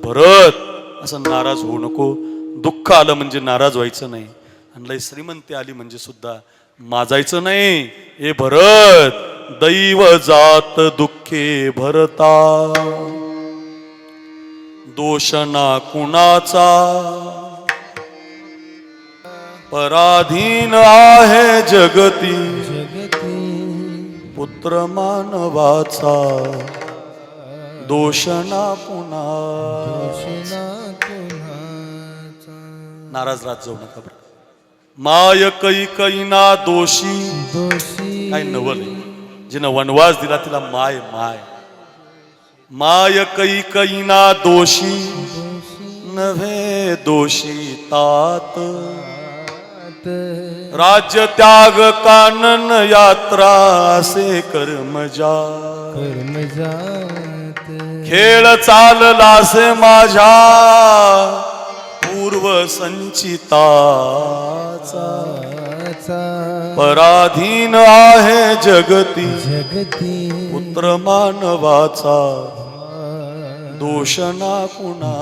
भरत असं नाराज होऊ नको. दुःख आलं म्हणजे नाराज व्हायचं नाही, आणि लय श्रीमंती आली म्हणजे सुद्धा माजायचं नाही. ए भरत, दैव जात दुःखे भरता, दोष ना कुणाचा, पराधीन आहे जगती, पुत्र मानवाचा, दोष ना कुणाचा. नाराज राहत जाऊ नका बरं. माय कैकईना दोषी, काय नवल जिनं वनवास दिला तिला माय माय. माय कैकईना दोषी, नव्हे दोषी तात, राज्य त्याग कानन यात्रा असे कर्मजात. खेळ चाललासे माझ्या पूर्व संचिताचा, पराधीन आहे जगती, पुत्र मानवाचा, दोष ना कुणा.